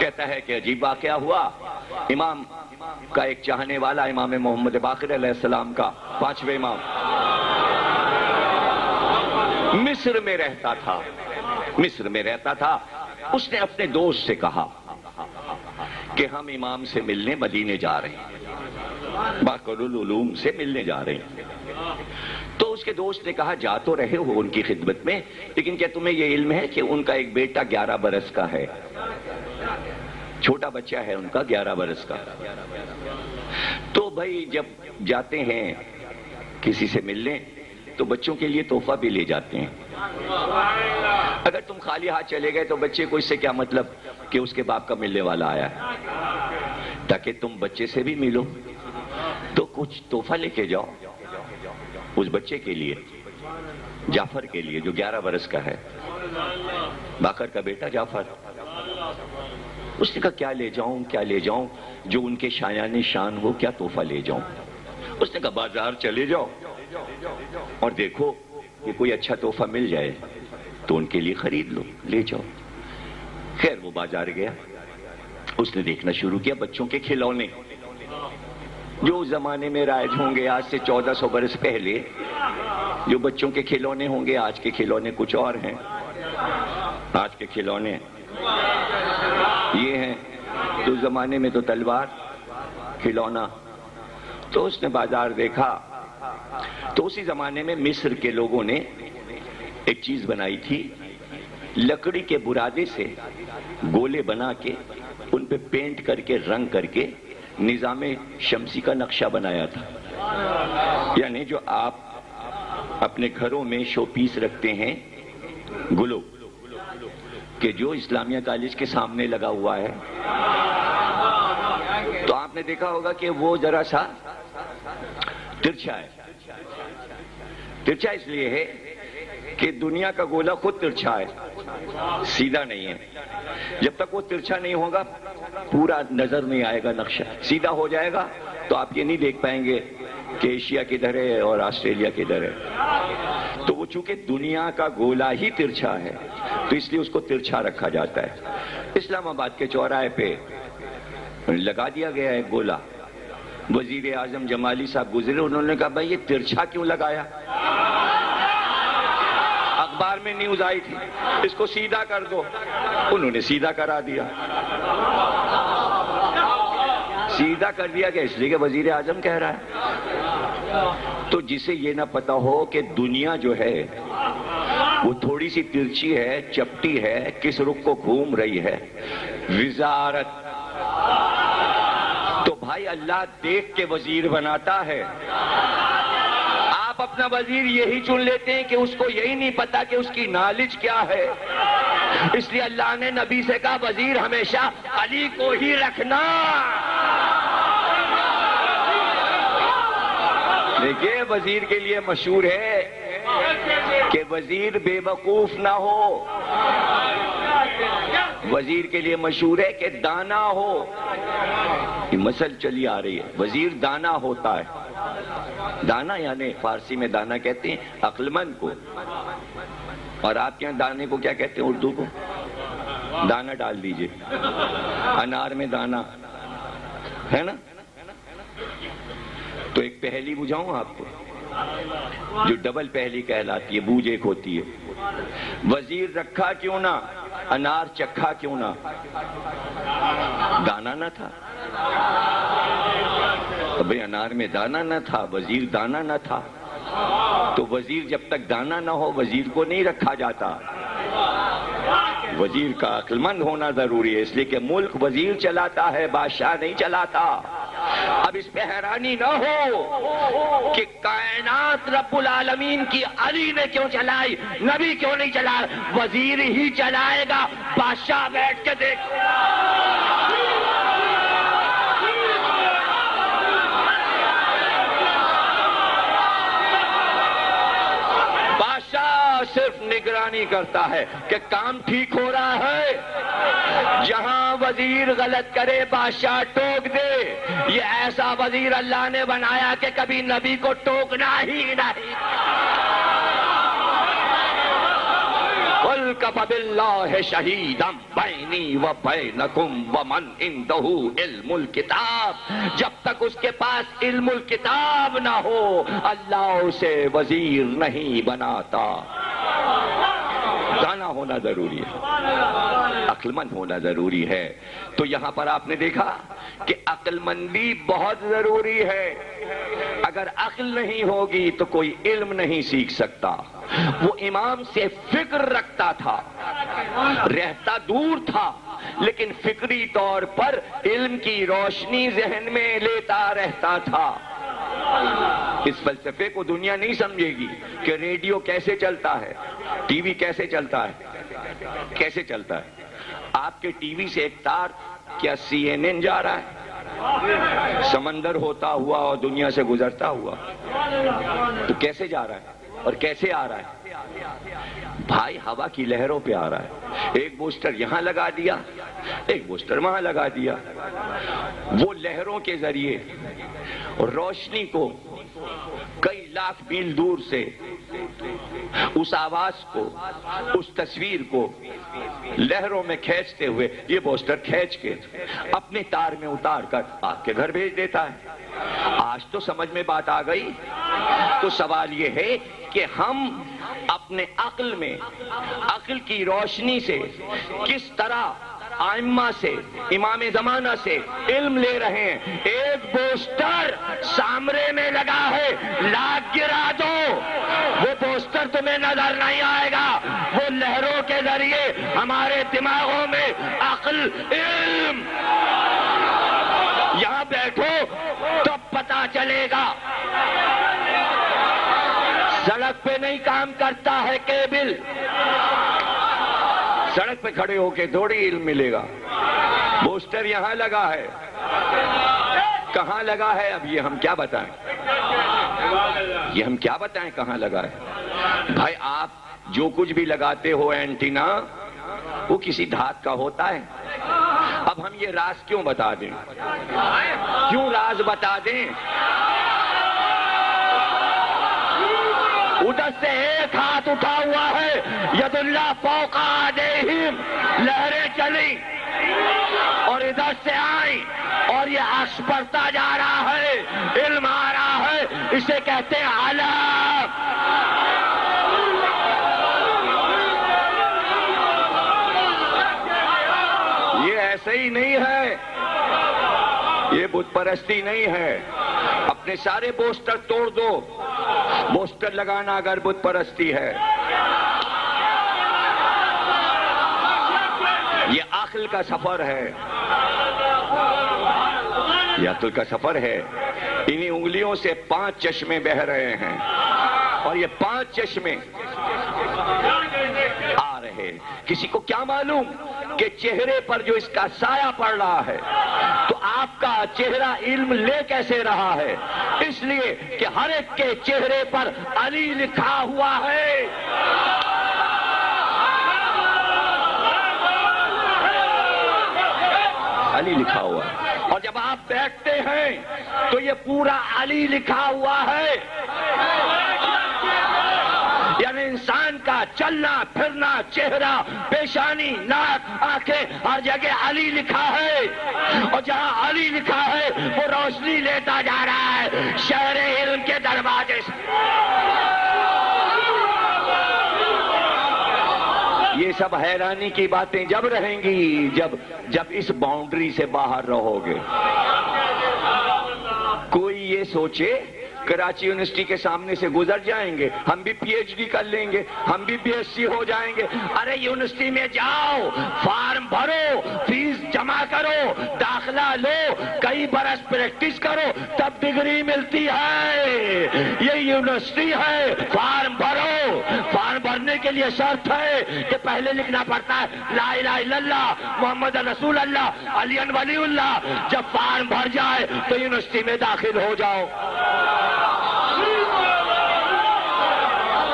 کہتا ہے کہ عجیب واقعہ ہوا، امام کا ایک چاہنے والا، امام محمد باقر علیہ السلام کا 5ویں امام، مصر میں رہتا تھا۔ اس نے اپنے دوست سے کہا کہ ہم امام سے ملنے مدینے جا رہے ہیں، باقر العلوم سے ملنے جا رہے ہیں۔ تو اس کے دوست نے کہا جا تو رہے ہو ان کی خدمت میں، لیکن کیا تمہیں یہ علم ہے کہ ان کا ایک بیٹا 11 برس کا ہے، چھوٹا بچہ ہے ان کا 11 برس کا۔ تو بھائی جب جاتے ہیں کسی سے ملنے تو بچوں کے لیے تحفہ بھی لے جاتے ہیں۔ اگر تم خالی ہاتھ چلے گئے تو بچے کو اس سے کیا مطلب کہ اس کے باپ کا ملنے والا آیا ہے، تاکہ تم بچے سے بھی ملو تو کچھ تحفہ لے کے جاؤ اس بچے کے لیے، جعفر کے لیے جو 11 برس کا ہے، باقر کا بیٹا جعفر۔ اس نے کہا کیا لے جاؤں جو ان کے شایان شان ہو، کیا تحفہ لے جاؤں؟ اس نے کہا بازار چلے جاؤ اور دیکھو کہ کوئی اچھا تحفہ مل جائے تو ان کے لیے خرید لو، لے جاؤ۔ خیر وہ بازار گیا، اس نے دیکھنا شروع کیا بچوں کے کھلونے جو اس زمانے میں رائج ہوں گے، آج سے 1400 برس پہلے جو بچوں کے کھلونے ہوں گے، آج کے کھلونے کچھ اور ہیں۔ آج کے کھلونے یہ ہیں، تو اس زمانے میں تو تلوار کھلونا۔ تو اس نے بازار دیکھا تو اسی زمانے میں مصر کے لوگوں نے ایک چیز بنائی تھی، لکڑی کے برادے سے گولے بنا کے ان پہ پینٹ کر کے رنگ کر کے نظام شمسی کا نقشہ بنایا تھا۔ یعنی جو آپ اپنے گھروں میں شو پیس رکھتے ہیں، گلو کہ جو اسلامیہ کالج کے سامنے لگا ہوا ہے، تو آپ نے دیکھا ہوگا کہ وہ ذرا سا ترچھا ہے۔ ترچھا اس لیے ہے کہ دنیا کا گولا خود ترچھا ہے، سیدھا نہیں ہے۔ جب تک وہ ترچھا نہیں ہوگا پورا نظر نہیں آئے گا نقشہ، سیدھا ہو جائے گا تو آپ یہ نہیں دیکھ پائیں گے کہ ایشیا کدھر ہے اور آسٹریلیا کدھر ہے۔ تو وہ چونکہ دنیا کا گولا ہی ترچھا ہے تو اس لیے اس کو ترچھا رکھا جاتا ہے۔ اسلام آباد کے چوراہے پہ لگا دیا گیا ہے گولا۔ وزیر اعظم جمالی صاحب گزرے، انہوں نے کہا بھائی یہ ترچھا کیوں لگایا؟ اخبار میں نیوز آئی تھی اس کو سیدھا کر دو، انہوں نے سیدھا کرا دیا۔ سیدھا کر دیا کہ اس لیے کہ وزیر اعظم کہہ رہا ہے۔ تو جسے یہ نہ پتا ہو کہ دنیا جو ہے وہ تھوڑی سی ترچھی ہے، چپٹی ہے، کس رخ کو گھوم رہی ہے، وزارت، تو بھائی اللہ دیکھ کے وزیر بناتا ہے۔ آپ اپنا وزیر یہی چن لیتے ہیں کہ اس کو یہی نہیں پتا کہ اس کی نالج کیا ہے، اس لیے اللہ نے نبی سے کہا وزیر ہمیشہ علی کو ہی رکھنا۔ دیکھیے وزیر کے لیے مشہور ہے کہ وزیر بے وقوف نہ ہو، وزیر کے لیے مشہور ہے کہ دانا ہو۔ یہ مسل چلی آ رہی ہے، وزیر دانا ہوتا ہے۔ دانا یعنی فارسی میں دانا کہتے ہیں عقل مند کو، اور آپ کے یہاں دانے کو کیا کہتے ہیں اردو کو؟ دانا ڈال دیجئے، انار میں دانا ہے نا۔ تو ایک پہلی بجھاؤں آپ کو جو ڈبل پہلی کہلاتی ہے، بوجھ ایک ہوتی ہے۔ وزیر رکھا کیوں نہ، انار چکھا کیوں نہ، دانا نہ تھا۔ بھئی انار میں دانا نہ تھا، وزیر دانا نہ تھا، تو وزیر جب تک دانا نہ ہو وزیر کو نہیں رکھا جاتا۔ وزیر کا عقل مند ہونا ضروری ہے، اس لیے کہ ملک وزیر چلاتا ہے، بادشاہ نہیں چلاتا۔ اب اس پہ حیرانی نہ ہو کہ کائنات رب العالمین کی علی نے کیوں چلائی، نبی کیوں نہیں چلایا، وزیر ہی چلائے گا، بادشاہ بیٹھ کے دیکھ۔ بادشاہ صرف نگرانی کرتا ہے کہ کام ٹھیک ہو رہا ہے۔ جہاں وزیر غلط کرے بادشاہ ٹوک دے۔ یہ ایسا وزیر اللہ نے بنایا کہ کبھی نبی کو ٹوکنا ہی نہیں۔ قل وَالْمُلْكَ فَبِاللَّهِ شَهِيدًا بَيْنِي وَبَيْنَكُمْ وَمَنْ عِنْدَهُ عِلْمُ الْكِتَابِ، جب تک اس کے پاس علم الکتاب نہ ہو اللہ اسے وزیر نہیں بناتا۔ دانا ہونا ضروری ہے، عقل مند ہونا ضروری ہے۔ تو یہاں پر آپ نے دیکھا کہ عقل مندی بہت ضروری ہے۔ اگر عقل نہیں ہوگی تو کوئی علم نہیں سیکھ سکتا۔ وہ امام سے فکر رکھتا تھا، رہتا دور تھا لیکن فکری طور پر علم کی روشنی ذہن میں لیتا رہتا تھا۔ اس فلسفے کو دنیا نہیں سمجھے گی کہ ریڈیو کیسے چلتا ہے، ٹی وی کیسے چلتا ہے، کیسے چلتا ہے۔ آپ کے ٹی وی سے ایک تار کیا CNN جا رہا ہے؟ سمندر ہوتا ہوا اور دنیا سے گزرتا ہوا، تو کیسے جا رہا ہے اور کیسے آ رہا ہے؟ بھائی ہوا کی لہروں پہ آ رہا ہے۔ ایک بوسٹر یہاں لگا دیا، ایک بوسٹر وہاں لگا دیا، وہ لہروں کے ذریعے روشنی کو کئی لاکھ میل دور سے اس آواز کو، اس تصویر کو لہروں میں کھینچتے ہوئے یہ بوسٹر کھینچ کے اپنے تار میں اتار کر آپ کے گھر بھیج دیتا ہے۔ آج تو سمجھ میں بات آ گئی۔ تو سوال یہ ہے کہ ہم اپنے عقل میں، عقل کی روشنی سے کس طرح ائمہ سے، امام زمانہ سے علم لے رہے ہیں۔ ایک پوسٹر سامنے میں لگا ہے، لاکھ گرا دو وہ پوسٹر تمہیں نظر نہیں آئے گا۔ وہ لہروں کے ذریعے ہمارے دماغوں میں عقل، علم، یہاں بیٹھو تب پتا چلے گا۔ سڑک پہ نہیں کام کرتا ہے کیبل، سڑک پہ کھڑے ہو کے تھوڑی علم ملے گا۔ پوسٹر یہاں لگا ہے، کہاں لگا ہے اب یہ ہم کیا بتائیں، یہ ہم کیا بتائیں کہاں لگا ہے۔ بھائی آپ جو کچھ بھی لگاتے ہو اینٹینا وہ کسی دھات کا ہوتا ہے۔ اب ہم یہ راز کیوں بتا دیں، کیوں راز بتا دیں؟ ادھر سے ایک ہاتھ اٹھا ہوا ہے، ید اللہ فوق ایدیہم، لہریں چلی اور ادھر سے آئی اور یہ عکس بڑھتا جا رہا ہے، علم آ رہا ہے، اسے کہتے ہیں علم۔ یہ ایسے ہی نہیں ہے، یہ بت پرستی نہیں ہے۔ اپنے سارے پوسٹر توڑ دو، پوسٹر لگانا اگر بت پرستی ہے۔ یہ عقل کا سفر ہے، یہ عقل کا سفر ہے۔ انہی انگلیوں سے 5 چشمے بہ رہے ہیں اور یہ 5 چشمے آ رہے۔ کسی کو کیا معلوم کہ چہرے پر جو اس کا سایہ پڑ رہا ہے، تو آپ کا چہرہ علم لے کیسے رہا ہے؟ اس لیے کہ ہر ایک کے چہرے پر علی لکھا ہوا ہے۔ علی لکھا ہوا ہے، اور جب آپ بیٹھتے ہیں تو یہ پورا علی لکھا ہوا ہے۔ یعنی انسان کا چلنا پھرنا، چہرہ، پیشانی، ناک، آنکھیں، ہر جگہ علی لکھا ہے، اور جہاں علی لکھا ہے وہ روشنی لیتا جا رہا ہے شہر علم کے دروازے سے۔ یہ سب حیرانی کی باتیں جب رہیں گی جب اس باؤنڈری سے باہر رہو گے۔ کوئی یہ سوچے کراچی یونیورسٹی کے سامنے سے گزر جائیں گے، ہم بھی پی ایچ ڈی کر لیں گے، ہم بھی BSc ہو جائیں گے۔ ارے یونیورسٹی میں جاؤ، فارم بھرو، فیس جمع کرو، داخلہ لو، کئی برس پریکٹس کرو، تب ڈگری ملتی ہے۔ یہ یونیورسٹی ہے، فارم بھرو۔ فارم بھرنے کے لیے شرط ہے کہ پہلے لکھنا پڑتا ہے لا الہ الا اللہ محمد رسول اللہ علی ولی اللہ۔ جب فارم بھر جائے تو یونیورسٹی میں داخل ہو جاؤ،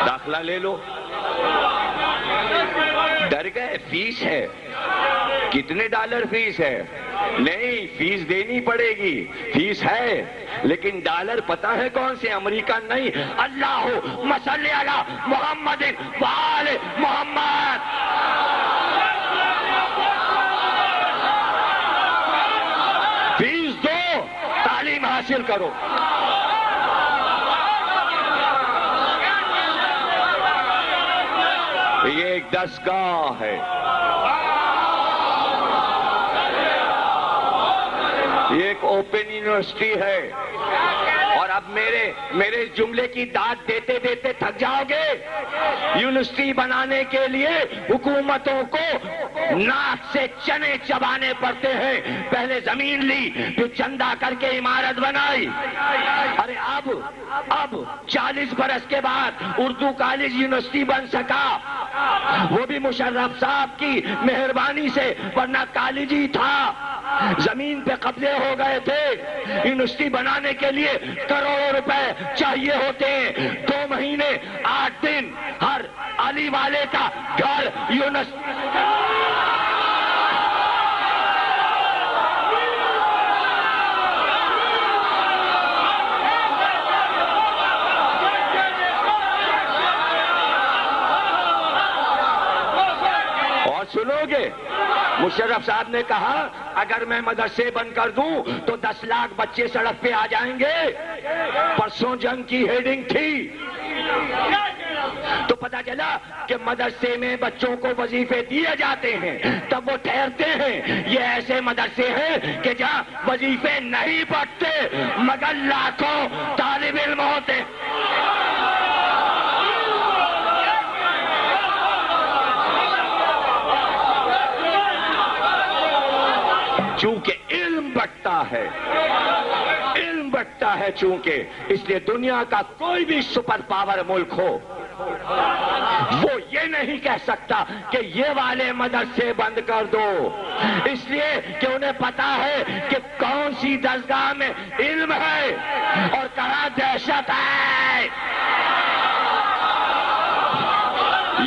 داخلہ لے لو۔ ڈر گئے؟ فیس ہے، کتنے $، فیس ہے؟ نہیں، فیس دینی پڑے گی، فیس ہے، لیکن ڈالر پتہ ہے کون سے؟ امریکن نہیں، اللہم صلی علی محمد وآل محمد۔ فیس دو، تعلیم حاصل کرو۔ یہ ایک درسگاہ ہے، یہ ایک اوپن یونیورسٹی ہے، اور اب میرے جملے کی داد دیتے دیتے تھک جاؤ گے۔ یونیورسٹی بنانے کے لیے حکومتوں کو ناک سے چنے چبانے پڑتے ہیں، پہلے زمین لی، پھر چندہ کر کے عمارت بنائی۔ ارے اب 40 برس کے بعد اردو کالج یونیورسٹی بن سکا، وہ بھی مشرف صاحب کی مہربانی سے، ورنہ کالج ہی تھا، زمین پہ قبضے ہو گئے تھے۔ یونیورسٹی بنانے کے لیے کروڑوں روپے چاہیے ہوتے ہیں، 2 مہینے 8 دن ہر علی والے کا گھر یونیورسٹی۔ اور سنو گے، مشرف صاحب نے کہا اگر میں مدرسے بند کر دوں تو 10 لاکھ بچے سڑک پہ آ جائیں گے۔ پرسوں جنگ کی ہیڈنگ تھی، تو پتا چلا کہ مدرسے میں بچوں کو وظیفے دیے جاتے ہیں، تب وہ ٹھہرتے ہیں۔ یہ ایسے مدرسے ہیں کہ جہاں وظیفے نہیں پڑھتے مگر لاکھوں طالب علم ہوتے۔ چونکہ علم بٹتا ہے چونکہ، اس لیے دنیا کا کوئی بھی سپر پاور ملک ہو وہ یہ نہیں کہہ سکتا کہ یہ والے مدرسے بند کر دو، اس لیے کہ انہیں پتا ہے کہ کون سی درسگاہ میں علم ہے اور کہاں دہشت ہے۔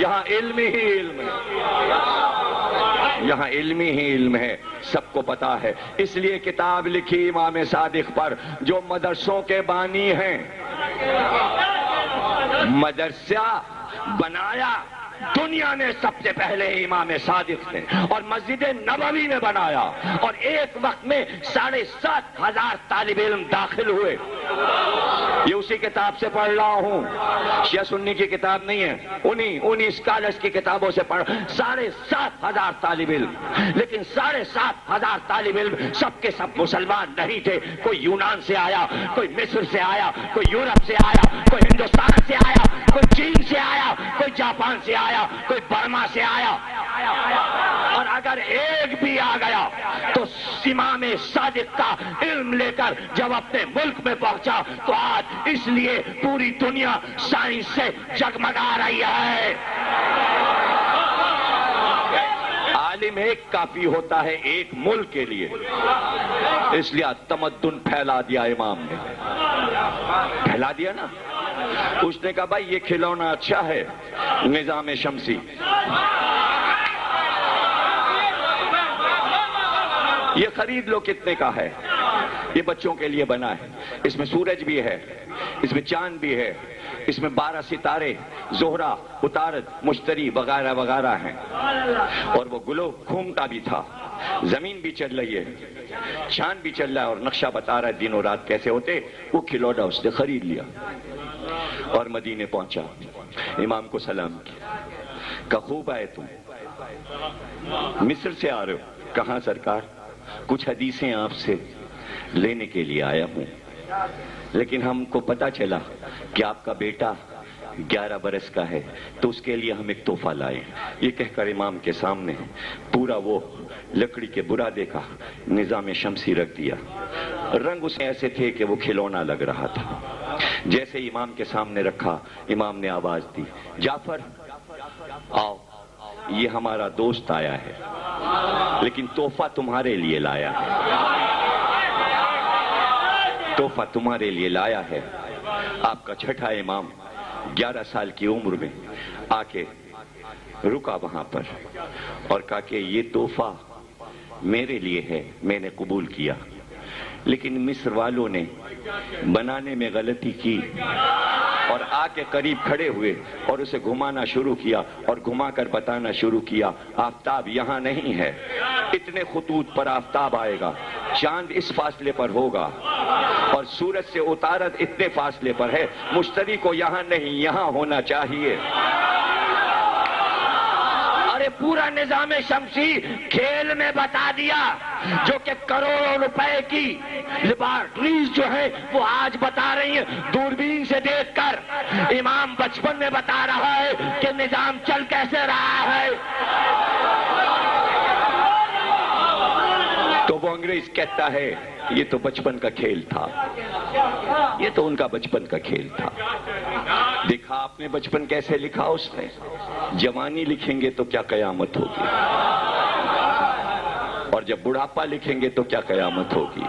یہاں علم ہی علم ہے، یہاں علمی ہی علم ہے، سب کو پتا ہے۔ اس لیے کتاب لکھی امام صادق پر، جو مدرسوں کے بانی ہیں۔ مدرسہ بنایا دنیا نے سب سے پہلے امام صادق نے، اور مسجد نبوی میں بنایا، اور ایک وقت میں 7,500 طالب علم داخل ہوئے۔ یہ اسی کتاب سے پڑھ رہا ہوں، شیعہ سنی کی کتاب نہیں ہے، انہی اسکالرز کی کتابوں سے پڑھ۔ 7,500 طالب علم، لیکن 7,500 طالب علم سب کے سب مسلمان نہیں تھے۔ کوئی یونان سے آیا، کوئی مصر سے آیا، کوئی یورپ سے آیا، کوئی ہندوستان سے آیا، کوئی چین سے آیا، کوئی جاپان سے آیا، کوئی برما سے آیا، اور اگر ایک بھی آ گیا تو امام صادق کا علم لے کر جب اپنے ملک میں پہنچا تو آج اس لیے پوری دنیا سائنس سے جگمگا رہی ہے۔ عالم ایک کافی ہوتا ہے ایک ملک کے لیے، اس لیے تمدن پھیلا دیا امام نے، پھیلا دیا نا۔ اس نے کہا بھائی یہ کھلونا اچھا ہے، نظام شمسی، یہ خرید لو، کتنے کا ہے؟ یہ بچوں کے لیے بنا ہے، اس میں سورج بھی ہے، اس میں چاند بھی ہے، اس میں 12 ستارے، زہرہ، عطارد، مشتری وغیرہ وغیرہ ہیں، اور وہ گلو گھومتا بھی تھا، زمین بھی چل رہی ہے، چاند بھی چل رہا ہے، اور نقشہ بتا رہا ہے دن اور رات کیسے ہوتے۔ وہ کھلونا اس نے خرید لیا اور مدینے پہنچا، امام کو سلام کیا، کہا خوب آئے تم، مصر سے آ رہے ہو؟ کہاں سرکار، کچھ حدیثیں آپ سے لینے کے لیے آیا ہوں، لیکن ہم کو پتا چلا کہ آپ کا بیٹا 11 برس کا ہے، تو اس کے لیے ہم ایک تحفہ لائے۔ یہ کہہ کر امام کے سامنے پورا وہ لکڑی کے برادے کا نظام شمسی رکھ دیا، رنگ اس میں ایسے تھے کہ وہ کھلونا لگ رہا تھا۔ جیسے امام کے سامنے رکھا، امام نے آواز دی، جعفر آؤ، یہ ہمارا دوست آیا ہے، لیکن تحفہ تمہارے لیے لایا ہے، تحفہ تمہارے لیے لایا ہے۔ آپ کا چھٹا امام 11 سال کی عمر میں آ کے رکا وہاں پر اور کہا کہ یہ تحفہ میرے لیے ہے، میں نے قبول کیا، لیکن مصر والوں نے بنانے میں غلطی کی اور آ کے قریب کھڑے ہوئے اور اسے گھمانا شروع کیا اور گھما کر بتانا شروع کیا آفتاب یہاں نہیں ہے، اتنے خطوط پر آفتاب آئے گا، چاند اس فاصلے پر ہوگا اور سورج سے اتارت اتنے فاصلے پر ہے، مشتری کو یہاں نہیں یہاں ہونا چاہیے۔ ارے پورا نظام شمسی کھیل میں بتا دیا، جو کہ کروڑوں روپے کی لیبارٹریز جو ہیں وہ آج بتا رہی ہیں دوربین سے دیکھ کر، امام بچپن میں بتا رہا ہے کہ نظام چل کیسے رہا ہے۔ تو وہ انگریز کہتا ہے یہ تو بچپن کا کھیل تھا، یہ تو ان کا بچپن کا کھیل تھا۔ دیکھا آپ نے بچپن کیسے لکھا اس نے، جوانی لکھیں گے تو کیا قیامت ہوگی، اور جب بڑھاپا لکھیں گے تو کیا قیامت ہوگی۔